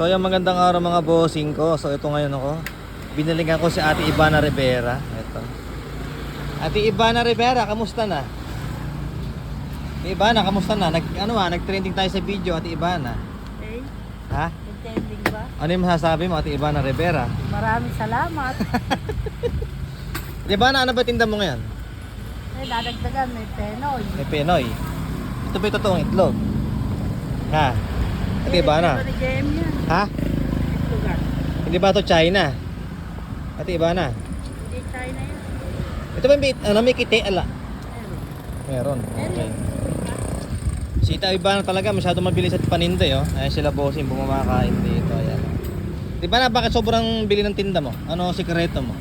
So yung magandang araw mga bossing ko. So ito ngayon ako. Binalingan ko si Ate Ivana Rivera. Ito. Ate Ivana Rivera, kamusta na? Ate Ivana, kamusta na? Nag-trending tayo sa video, Ate Ivana. Okay. Ha? Intending ba? Ano yung masasabi mo, Ate Ivana Rivera? Maraming salamat. Ate Ivana, ano ba tinda mo ngayon? Dadagdagan, may penoy. May Pinoy. Ito ba yung totoong itlog? Ha? Ate Ivana? Ito ba ni JM yan? Ha? Itlogan. Hindi ba ito China? Ate Ivana? Hindi China yan. Ito ba may kiti? Ala. Meron. Meron. Okay. Si Ate Ivana talaga masyado mabilis at paninda oh. Ayan sila bossing bumamakain dito. Ayan. Di ba na bakit sobrang bili ng tinda mo? Ano sikreto mo?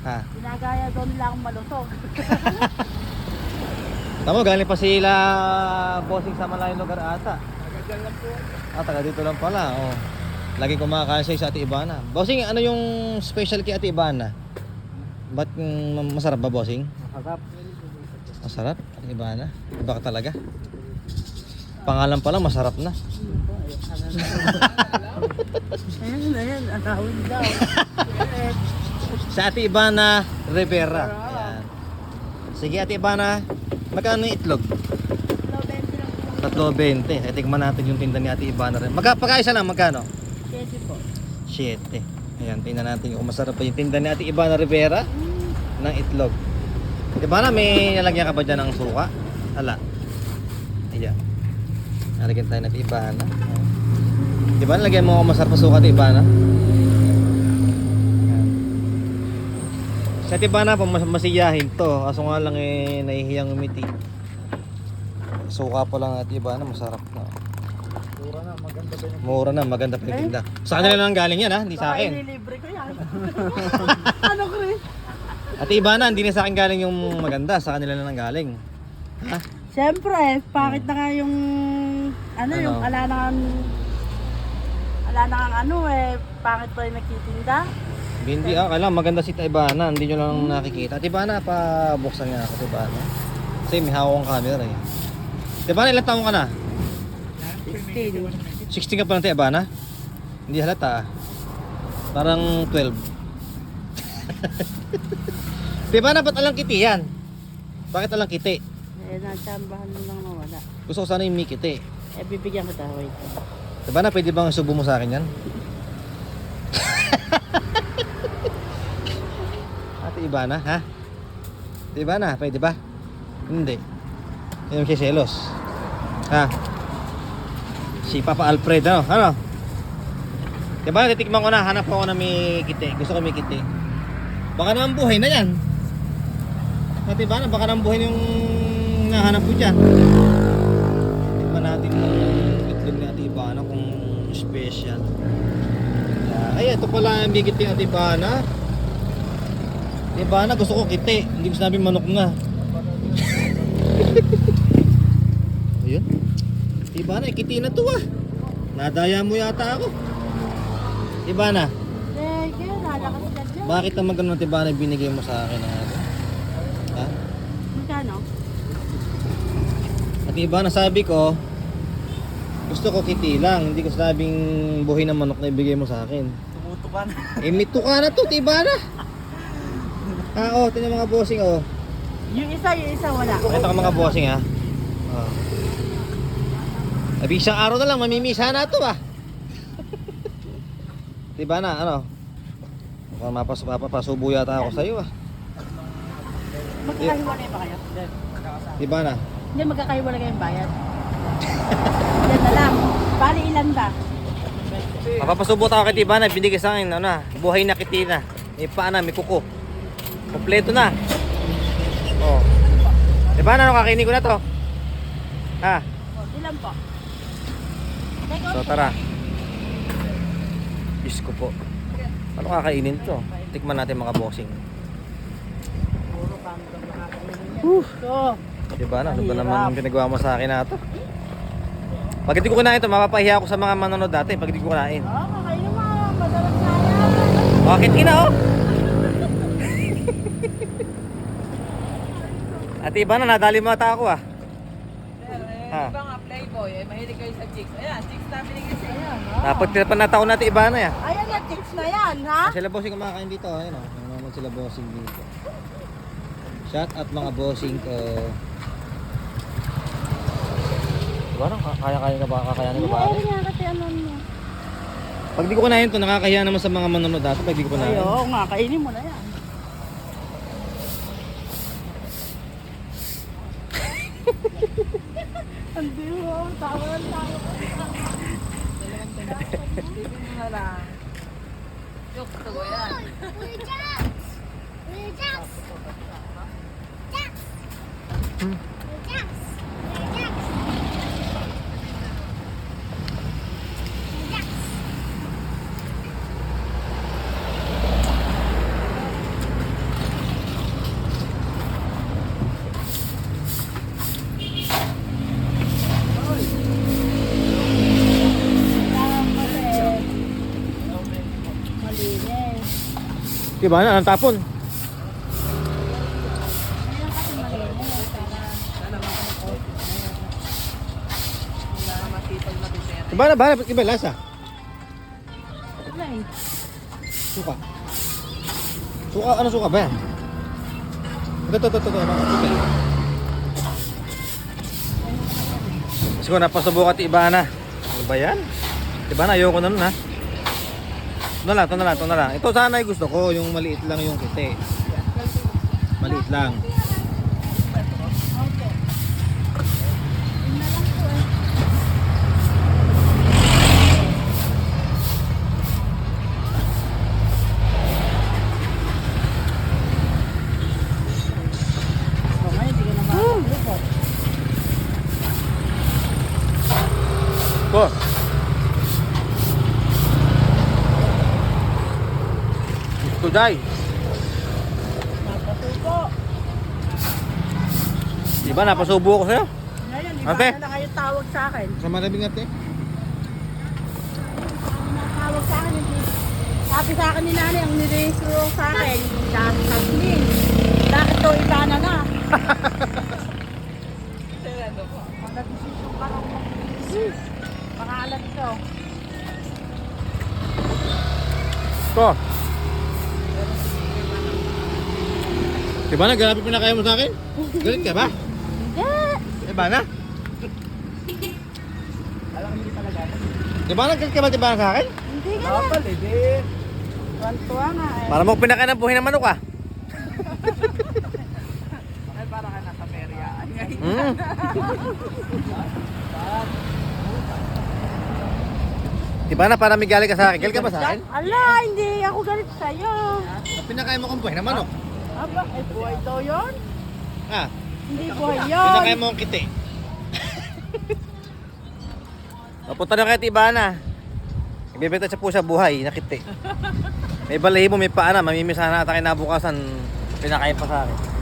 Ha? Ginagaya doon nila akong malusog. Tama, galing pa sila bossing sa malayong lugar ata. Taga lang po. Taga dito lang pala. Oh. Lagi kumakain siya sa Ate Ivana. Bossing, ano yung special kay Ate Ivana? Ba't masarap ba, bossing? Masarap. Masarap? Ate Ivana? Iba ka talaga? Pangalan pa lang, masarap na. Ayan na yan, anawin daw. Sa Ate Ivana Rivera. Ayan. Sige Ate Ivana, magkano yung itlog? 3.20. Tikman natin yung tinda ni Ate Ivana rin. Pagkaisa lang, magkano? 7 po. 7. Ayan, tingnan natin kung masarap pa yung tinda ni Ate Ivana Rivera ng itlog. Ate Ivana, may nalagyan ka ba dyan ng suka? Ala. Ayan. Nalagyan tayo ng Ate Ivana. Ate Ivana, lagyan mo ako masarap na suka, Ate Ivana. Sa Ate Ivana, masiyahin to. Kaso nga lang nahihiyang umiti. Suka pa lang Ate Ivana, masarap na. Mura na, maganda pa yung tinda. Sa kanila lang galing yan ha, hindi sa akin. Ililibre ko yan. Ano Chris? Ate Ivana, hindi na sa akin galing yung maganda, sa kanila lang galing. Ha? Siyempre, bakit na nga yung Ano? yung ala na nga pangit pa yung nagtitinda. Hindi kailangan maganda si Ate Ivana, hindi nyo lang nakikita. Ate Ivana, pabuksan nga ako Ate Ivana. Kasi may hawak ang camera eh. Ate Ivana, ilang taong ka na? 16. 16 ka pa ng Ate Ivana? Hindi halata ah. Parang 12. Ate Ivana, ba't alang kiti yan? Bakit alang kiti? Natsambahan mo lang nawala. Gusto ko sana yung may kiti. Bibigyan kita, wait. Ate Ivana, pwede bang subo mo sa akin yan? Ate Ivana, ha? Ate Ivana, pwede ba? Hindi. Yung kiselos. Ha? Si Papa Alfred, ano? Ano? Diba, titikman ko na, hanap ako na may kiti. Gusto ko may kiti. Baka naman buhay na yan. Ate Ivana, baka naman buhay yung nahanap ko dyan. Tikman natin yung itlog ni Ate Ivana kung special. Ay, ito pala ang bigit ni Ate Ivana. Ate Ivana, gusto ko kiti. Hindi mo sinabi manok nga. Ayun. Ate Ivana, kiti na to ah. Nadaya mo yata ako. Ate Ivana, Kaya nalakas ka dyan. bakit naman ganun Ate Ivana binigay mo sa akin? Ha? Magkano? Ate Ivana, sabi ko, gusto ko kiti lang. Hindi ko sabing buhay na manok na ibigay mo sa akin. Tumuto ka na. May tuka na to, Ate Ivana. Tingnan mga bossing oh. Yung isa wala. Ito ka mga bossing ha. Abi isang araw na lang mamimisa na to ah. Diba na ano? Mukhang mapasubo yata ako sa'yo ah. Magkakahiwalay ba kayo? Diba na? Hindi, magkakahiwalay kayong bayad. Yan na lang. Bali ilan ba? Mapapasubo ako kay Diba na. Binigay sa akin ano, buhay na kiti na. May paa na, may kuko. Kompleto na. Oh. Diba na, kakainin ko na to. Ha? Ilan po? So tara. Diyos ko po. Ano kakainin to? Tikman natin mga bossing. Puro kami kang makakainin yan. So, Diba na? Ano ba naman ang pinagawa mo sa akin na to? Pag hindi ko kinain to, mapapahiya ako sa mga manonood dati pag hindi ko kinain. kakainin mo. Madalas na yan. Bakit ina oh? Ate Ivana, nadali mo ata ako ah. Ha? Iba nga flavor. baboy. Ay, mahilig kayo sa chicks. Ayan, chicks na binigay sa inyo. Ayan, oh. Dapat pinapanatawan natin iba na ya. Ayan na, chicks na yan, ha? Sila bossing kumakain dito. Ayun o. Naman sila bossing dito. Shout out mga bossing ko. Diba no? Kaya-kaya ka ba? Kakayanin ka ba? Ayan nga kasi ano mo. Pag di ko kunahin to, nakakahiya naman sa mga manonood dati. Pag di ko kunahin. Ayo, nga, kainin mo na yan. Hindi mo, tawa lang tawa. Bibig mo na lang. Yok, tugo yan. Malinis. Diba na? Anong tapon? Ngayon kasi malinis. Wala masipag na bisera. Diba na ba? Iba lasa? Wala eh. Suka. Suka? Ano suka ba yan? Ito. Kasi ko napasubukan ti iba na. Ano ba yan? Diba na? Ayoko na nun ha. Ito na lang. Ito sana ay gusto ko. Yung maliit lang yung kite. Maliit lang. Okay. Yun na lang po eh. So, ngayon, hindi ka na makakapulupot. Ko. Tuday. Napasuko. Diba napasubo ko sa'yo? Ngayon, iba Ate? na kayo tawag sa akin. Sa marabing ate. Tawag sa akin, hindi. Sabi sa akin ni nanay, ang nirehistro sa akin, Jasmine. Bakit daw iba na na? Ano po? Ang nag-desisyon ka raw. Pangalan ko. Ko. Diba na? Grabe pinakaya mo sa akin? Galit ka ba? Hindi. Diba na? Alam hindi talaga. Diba na? Galit ka ba diba na sa akin? Hindi ka na. Kapal eh, di. Tuwan-tuwa nga eh. Para mo pinakaya ng buhay ng manok ah. Ay, para ka nasa peryaan ngayon. Mm. Diba na? Para may galit ka sa akin. Galit ka ba sa akin? Ala, hindi ako galit sa'yo. Pinakaya mo kong buhay ng manok. Aba, ay buhay daw yun? Ah, Hindi buhay yun. pinakaya mo kong kiti. Papunta na kay Tibana. Ibibenta siya po sa buhay, nakiti. May balahibo, may paana, mamimisa na ata kinabukasan, pinakaya pa sa akin.